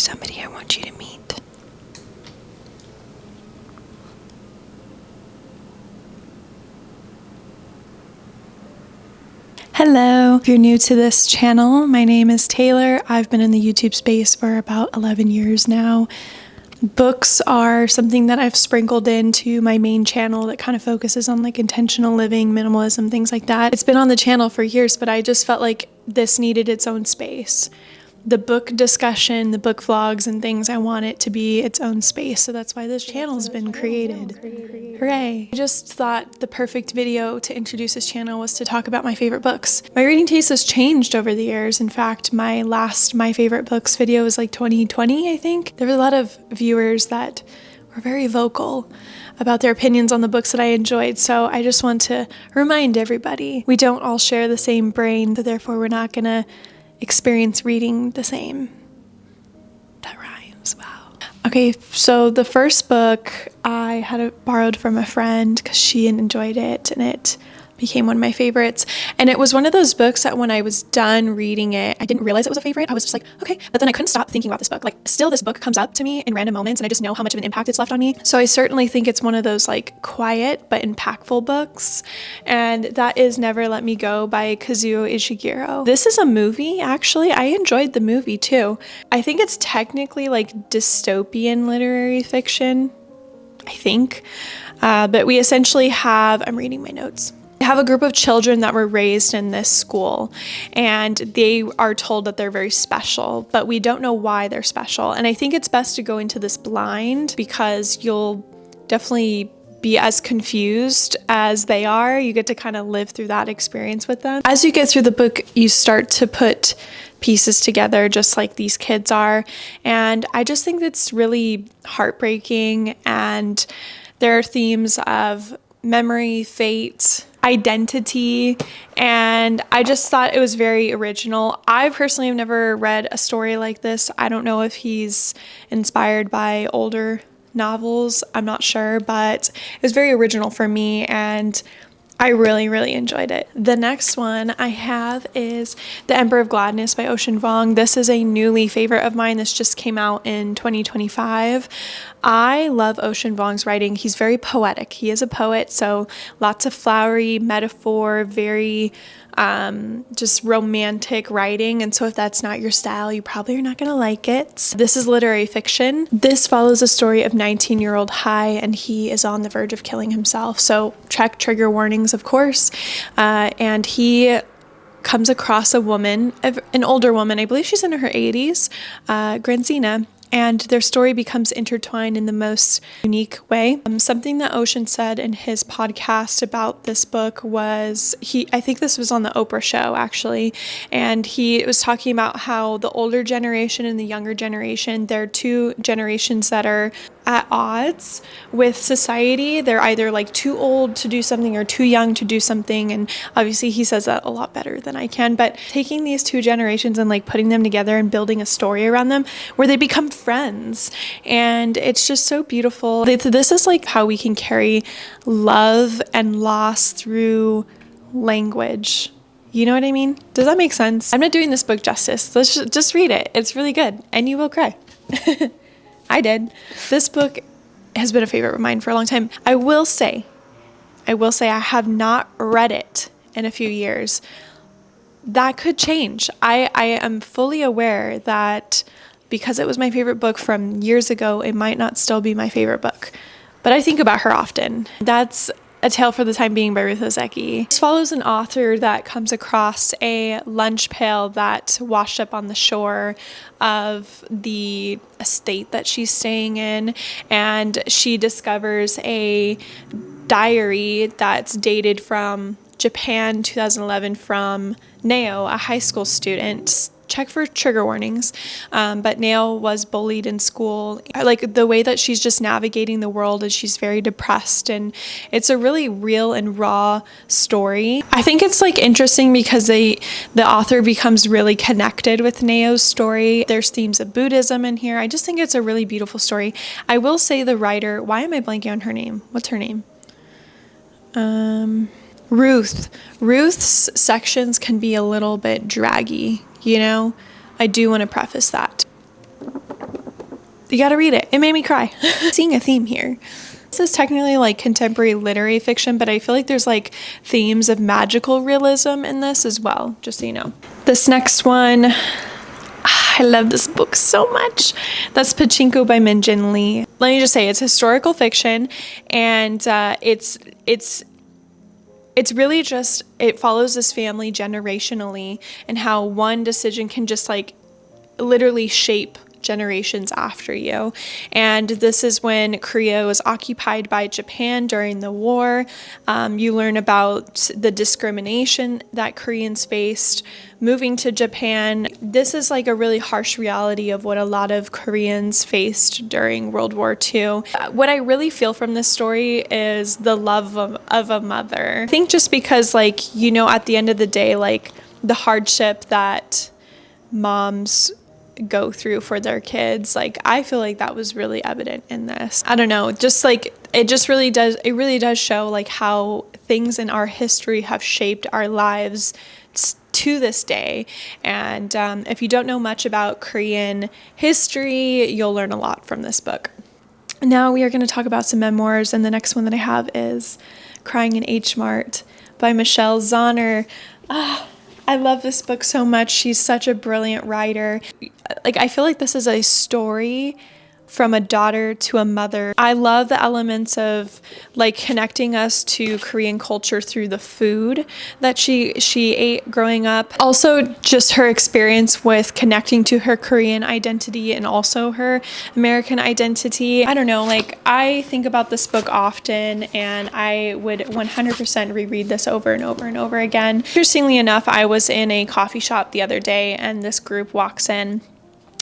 somebody I want you to meet. Hello, if you're new to this channel, my name is Taylor. I've been in the YouTube space for about 11 years now. Books are something that I've sprinkled into my main channel that kind of focuses on like intentional living, minimalism, things like that. It's been on the channel for years, but I just felt like this needed its own space. The book discussion, the book vlogs and things, I want it to be its own space. So that's why this channel's been created. Hooray. I just thought the perfect video to introduce this channel was to talk about my favorite books. My reading taste has changed over the years. In fact, my last My Favorite Books video was like 2020, I think. There were a lot of viewers that were very vocal about their opinions on the books that I enjoyed. So I just want to remind everybody, we don't all share the same brain, so therefore we're not gonna experience reading the same. That rhymes, wow. Okay, so the first book I had it borrowed from a friend because she enjoyed it and it became one of my favorites. And it was one of those books that when I was done reading it, I didn't realize it was a favorite. I was just like, okay, but then I couldn't stop thinking about this book. Like still this book comes up to me in random moments and I just know how much of an impact it's left on me. So I certainly think it's one of those like quiet but impactful books. And that is Never Let Me Go by Kazuo Ishiguro. This is a movie, actually. I enjoyed the movie too. I think it's technically like dystopian literary fiction, I think. But we essentially have, I'm reading my notes. We have a group of children that were raised in this school and they are told that they're very special, but we don't know why they're special. And I think it's best to go into this blind because you'll definitely be as confused as they are. You get to kind of live through that experience with them. As you get through the book, you start to put pieces together just like these kids are. And I just think it's really heartbreaking. And there are themes of memory, fate, identity, and I just thought it was very original. I personally have never read a story like this. I don't know if he's inspired by older novels. I'm not sure, but it was very original for me and I really, really enjoyed it. The next one I have is The Emperor of Gladness by Ocean Vuong. This is a newly favorite of mine. This just came out in 2025. I love Ocean Vuong's writing. He's very poetic. He is a poet, so lots of flowery metaphor, very just romantic writing. And so if that's not your style, you probably are not going to like it. This is literary fiction. This follows a story of 19-year-old Hai, and he is on the verge of killing himself. So check trigger warnings, of course. And he comes across a woman, an older woman, I believe she's in her 80s, Granzina, and their story becomes intertwined in the most unique way. Something that Ocean said in his podcast about this book was, I think this was on the Oprah show actually, and he was talking about how the older generation and the younger generation, they're two generations that are at odds with society. They're either like too old to do something or too young to do something. And obviously he says that a lot better than I can, but taking these two generations and like putting them together and building a story around them where they become friends. And it's just so beautiful. This is like how we can carry love and loss through language. You know what I mean? Does that make sense? I'm not doing this book justice. Let's just read it. It's really good and you will cry. I did. This book has been a favorite of mine for a long time. I will say I have not read it in a few years. That could change. I am fully aware that because it was my favorite book from years ago, it might not still be my favorite book. But I think about her often. That's A Tale for the Time Being by Ruth Ozeki. This follows an author that comes across a lunch pail that washed up on the shore of the estate that she's staying in, and she discovers a diary that's dated from Japan 2011 from Neo, a high school student. Check for trigger warnings, but Nail was bullied in school. Like the way that she's just navigating the world is she's very depressed, and it's a really real and raw story. I think it's like interesting because the author becomes really connected with Nao's story. There's themes of Buddhism in here. I just think it's a really beautiful story. I will say the writer, why am I blanking on her name? What's her name? Ruth. Ruth's sections can be a little bit draggy, you know? I do want to preface that. You gotta read it. It made me cry. Seeing a theme here. This is technically like contemporary literary fiction, but I feel like there's like themes of magical realism in this as well, just so you know. This next one, I love this book so much. That's Pachinko by Min Jin Lee. Let me just say, it's historical fiction, and it's really just, it follows this family generationally and how one decision can just like literally shape generations after you. And this is when Korea was occupied by Japan during the war. You learn about the discrimination that Koreans faced moving to Japan. This is like a really harsh reality of what a lot of Koreans faced during World War II. What I really feel from this story is the love of a mother. I think just because, like, you know, at the end of the day, like the hardship that moms go through for their kids, like I feel like that was really evident in this. I don't know, just like it really does show like how things in our history have shaped our lives to this day. And if you don't know much about Korean history, you'll learn a lot from this book. Now we are going to talk about some memoirs, and the next one that I have is Crying in H Mart by Michelle Zauner. I love this book so much. She's such a brilliant writer. Like, I feel like this is a story from a daughter to a mother. I love the elements of like connecting us to Korean culture through the food that she ate growing up. Also just her experience with connecting to her Korean identity and also her American identity. I don't know, like I think about this book often, and I would 100% reread this over and over and over again. Interestingly enough, I was in a coffee shop the other day and this group walks in.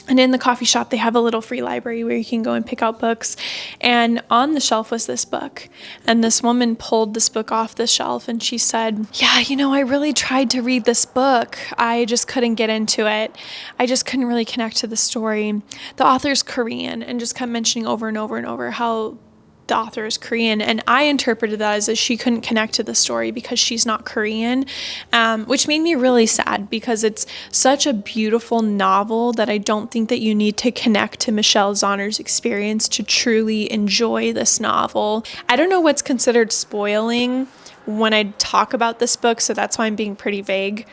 And in the coffee shop, they have a little free library where you can go and pick out books. And on the shelf was this book. And this woman pulled this book off the shelf and she said, yeah, you know, I really tried to read this book. I just couldn't get into it. I just couldn't really connect to the story. The author's Korean, and just kept mentioning over and over and over how the author is Korean, and I interpreted that as she couldn't connect to the story because she's not Korean, which made me really sad because it's such a beautiful novel that I don't think that you need to connect to Michelle Zauner's experience to truly enjoy this novel. I don't know what's considered spoiling when I talk about this book, so that's why I'm being pretty vague.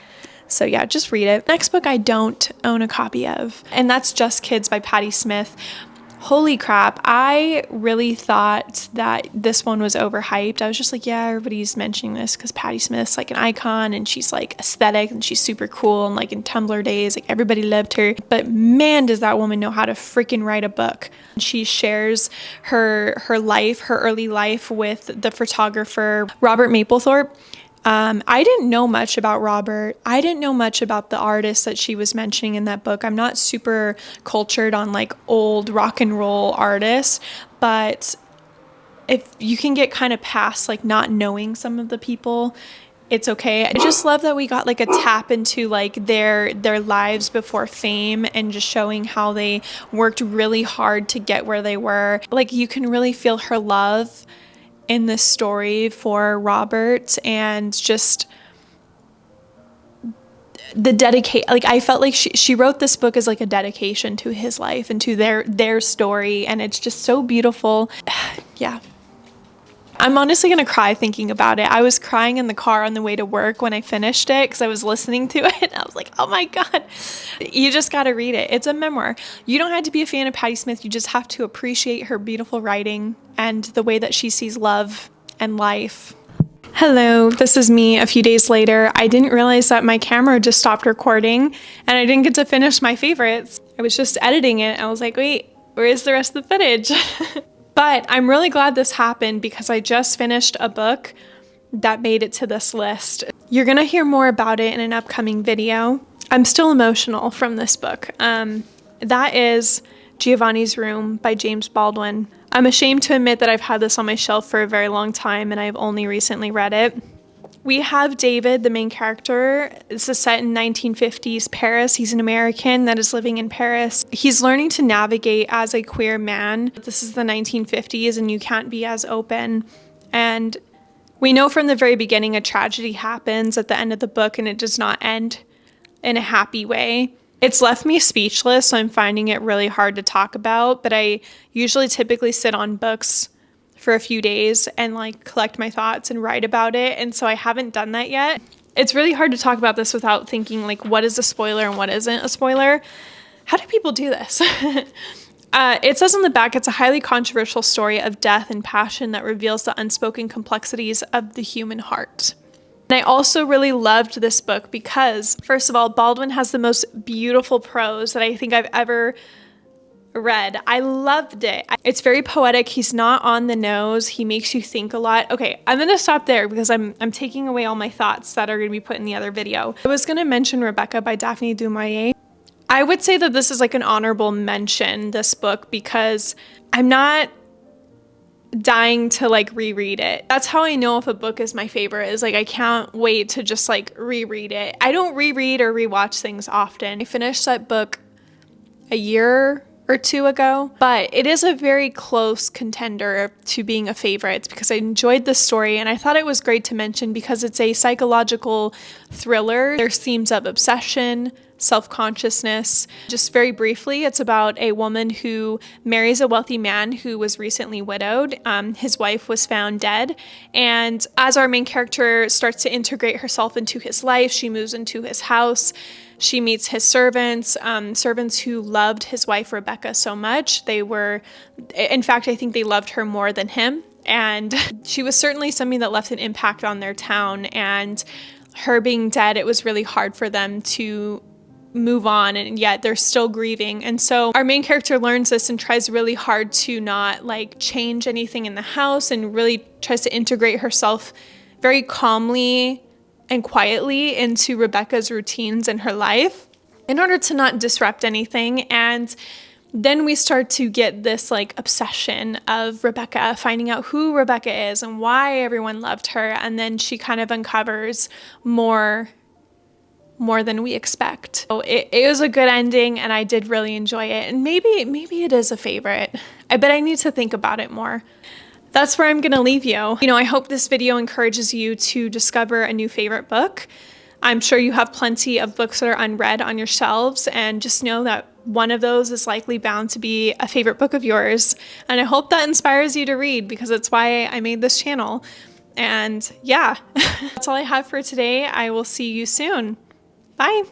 So yeah, just read it. Next book I don't own a copy of, and that's Just Kids by Patti Smith. Holy crap, I really thought that this one was overhyped. I was just like, yeah, everybody's mentioning this because Patti Smith's like an icon and she's like aesthetic and she's super cool, and like in Tumblr days, like everybody loved her. But man, does that woman know how to freaking write a book. She shares her life, her early life with the photographer Robert Mapplethorpe. I didn't know much about Robert. I didn't know much about the artists that she was mentioning in that book. I'm not super cultured on like old rock and roll artists, but if you can get kind of past like not knowing some of the people, it's okay. I just love that we got like a tap into like their lives before fame, and just showing how they worked really hard to get where they were. Like you can really feel her love in this story for Robert, and just the dedicate, like I felt like she wrote this book as like a dedication to his life and to their story, and it's just so beautiful. Yeah. I'm honestly gonna cry thinking about it. I was crying in the car on the way to work when I finished it because I was listening to it. I was like, oh my God, you just gotta read it. It's a memoir. You don't have to be a fan of Patti Smith. You just have to appreciate her beautiful writing and the way that she sees love and life. Hello, this is me a few days later. I didn't realize that my camera just stopped recording and I didn't get to finish my favorites. I was just editing it. I was like, wait, where is the rest of the footage? But I'm really glad this happened because I just finished a book that made it to this list. You're gonna hear more about it in an upcoming video. I'm still emotional from this book. That is Giovanni's Room by James Baldwin. I'm ashamed to admit that I've had this on my shelf for a very long time and I've only recently read it. We have David, the main character. This is set in 1950s Paris. He's an American that is living in Paris. He's learning to navigate as a queer man. This is the 1950s and you can't be as open. And we know from the very beginning a tragedy happens at the end of the book, and it does not end in a happy way. It's left me speechless, so I'm finding it really hard to talk about, but I usually typically sit on books for a few days and like collect my thoughts and write about it, and so I haven't done that yet. It's really hard to talk about this without thinking like what is a spoiler and what isn't a spoiler. How do people do this? It says on the back, it's a highly controversial story of death and passion that reveals the unspoken complexities of the human heart. And I also really loved this book because, first of all, Baldwin has the most beautiful prose that I think I've ever read. I loved it. It's very poetic. He's not on the nose. He makes you think a lot. Okay, I'm going to stop there because I'm taking away all my thoughts that are going to be put in the other video. I was going to mention Rebecca by Daphne du Maurier. I would say that this is like an honorable mention, this book, because I'm not dying to like reread it. That's how I know if a book is my favorite, is like I can't wait to just like reread it. I don't reread or rewatch things often. I finished that book a year or two ago, but it is a very close contender to being a favorite because I enjoyed the story and I thought it was great to mention because it's a psychological thriller. There's themes of obsession, self-consciousness. Just very briefly, it's about a woman who marries a wealthy man who was recently widowed. His wife was found dead, and as our main character starts to integrate herself into his life, she moves into his house. She meets his servants, servants who loved his wife Rebecca so much. In fact, I think they loved her more than him, and she was certainly something that left an impact on their town. And her being dead, it was really hard for them to move on, and yet they're still grieving. And so our main character learns this and tries really hard to not like change anything in the house and really tries to integrate herself very calmly and quietly into Rebecca's routines in her life in order to not disrupt anything. And then we start to get this like obsession of Rebecca, finding out who Rebecca is and why everyone loved her. And then she kind of uncovers more than we expect. So it was a good ending and I did really enjoy it. And maybe it is a favorite. I bet I need to think about it more. That's where I'm gonna leave you. I hope this video encourages you to discover a new favorite book. I'm sure you have plenty of books that are unread on your shelves, and just know that one of those is likely bound to be a favorite book of yours. And I hope that inspires you to read, because it's why I made this channel. And yeah, that's all I have for today. I will see you soon. Bye.